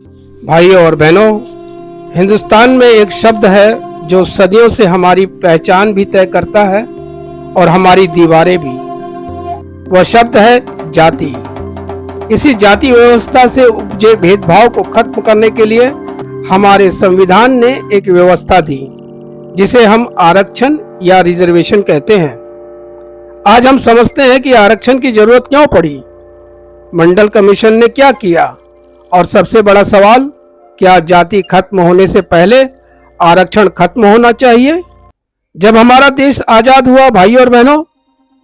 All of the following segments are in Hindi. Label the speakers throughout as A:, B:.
A: भाइयों और बहनों, हिंदुस्तान में एक शब्द है जो सदियों से हमारी पहचान भी तय करता है और हमारी दीवारें भी। वह शब्द है जाति। इसी जाति व्यवस्था से उपजे भेदभाव को खत्म करने के लिए हमारे संविधान ने एक व्यवस्था दी जिसे हम आरक्षण या रिजर्वेशन कहते हैं। आज हम समझते हैं कि आरक्षण की जरूरत क्यों पड़ी, मंडल कमीशन ने क्या किया, और सबसे बड़ा सवाल, क्या जाति खत्म होने से पहले आरक्षण खत्म होना चाहिए? जब हमारा देश आजाद हुआ भाइयों और बहनों,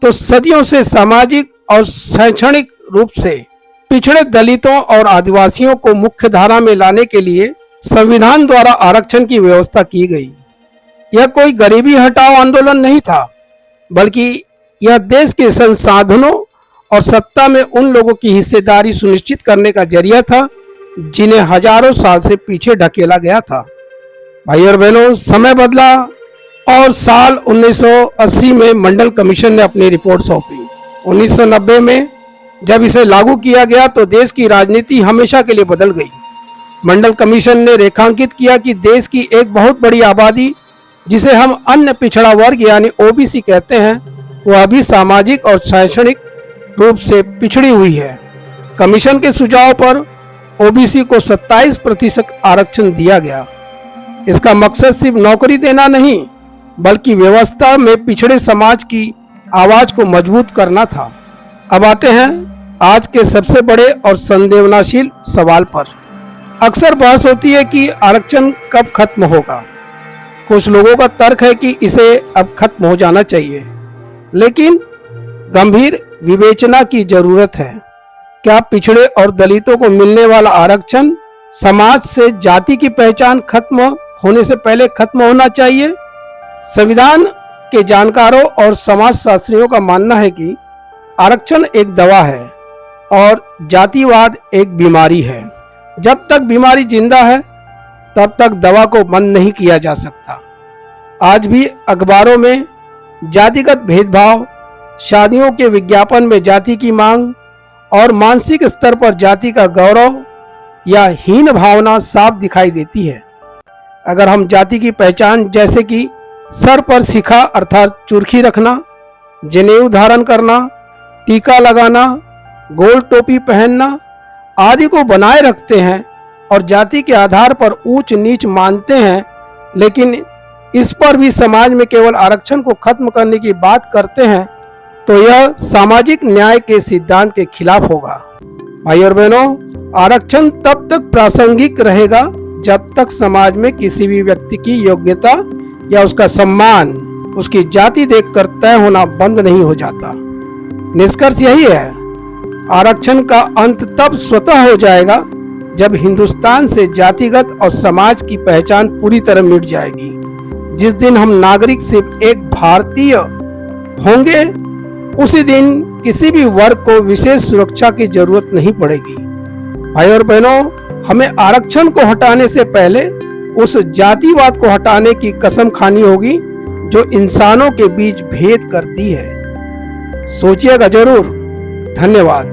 A: तो सदियों से सामाजिक और शैक्षणिक रूप से पिछड़े दलितों और आदिवासियों को मुख्य धारा में लाने के लिए संविधान द्वारा आरक्षण की व्यवस्था की गई। यह कोई गरीबी हटाओ आंदोलन नहीं था, बल्कि यह देश के संसाधनों और सत्ता में उन लोगों की हिस्सेदारी सुनिश्चित करने का जरिया था जिन्हें हजारों साल से पीछे ढकेला गया था। भाई और बहनों, समय बदला और साल 1980 में मंडल कमीशन ने अपनी रिपोर्ट सौंपी। 1990 में जब इसे लागू किया गया तो देश की राजनीति हमेशा के लिए बदल गई। मंडल कमीशन ने रेखांकित किया कि देश की एक बहुत बड़ी आबादी, जिसे हम अन्य पिछड़ा वर्ग यानी ओबीसी कहते हैं, वह अभी सामाजिक और शैक्षणिक रूप से पिछड़ी हुई है। कमीशन के सुझाव पर ओबीसी को 27% आरक्षण दिया गया। इसका मकसद सिर्फ नौकरी देना नहीं, बल्कि व्यवस्था में पिछड़े समाज की आवाज को मजबूत करना था। अब आते हैं आज के सबसे बड़े और संवेदनशील सवाल पर। अक्सर बहस होती है कि आरक्षण कब खत्म होगा। कुछ लोगों का तर्क है कि इसे अब खत्म हो जाना चाहिए, लेकिन गंभीर विवेचना की जरूरत है। क्या पिछड़े और दलितों को मिलने वाला आरक्षण समाज से जाति की पहचान खत्म होने से पहले खत्म होना चाहिए? संविधान के जानकारों और समाजशास्त्रियों का मानना है कि आरक्षण एक दवा है और जातिवाद एक बीमारी है। जब तक बीमारी जिंदा है, तब तक दवा को बंद नहीं किया जा सकता। आज भी अखबारों में जातिगत भेदभाव, शादियों के विज्ञापन में जाति की मांग और मानसिक स्तर पर जाति का गौरव या हीन भावना साफ दिखाई देती है। अगर हम जाति की पहचान, जैसे कि सर पर शिखा अर्थात चुरखी रखना, जनेऊ धारण करना, टीका लगाना, गोल टोपी पहनना आदि को बनाए रखते हैं और जाति के आधार पर ऊंच नीच मानते हैं, लेकिन इस पर भी समाज में केवल आरक्षण को खत्म करने की बात करते हैं, तो यह सामाजिक न्याय के सिद्धांत के खिलाफ होगा। भाई और बहनों, आरक्षण तब तक प्रासंगिक रहेगा जब तक समाज में किसी भी व्यक्ति की योग्यता या उसका सम्मान उसकी जाति देखकर तय होना बंद नहीं हो जाता। निष्कर्ष यही है, आरक्षण का अंत तब स्वतः हो जाएगा जब हिंदुस्तान से जातिगत और समाज की पहचान पूरी तरह मिट जाएगी। जिस दिन हम नागरिक सिर्फ एक भारतीय होंगे, उसी दिन किसी भी वर्ग को विशेष सुरक्षा की जरूरत नहीं पड़ेगी। भाई और बहनों, हमें आरक्षण को हटाने से पहले उस जातिवाद को हटाने की कसम खानी होगी जो इंसानों के बीच भेद करती है। सोचिएगा जरूर। धन्यवाद।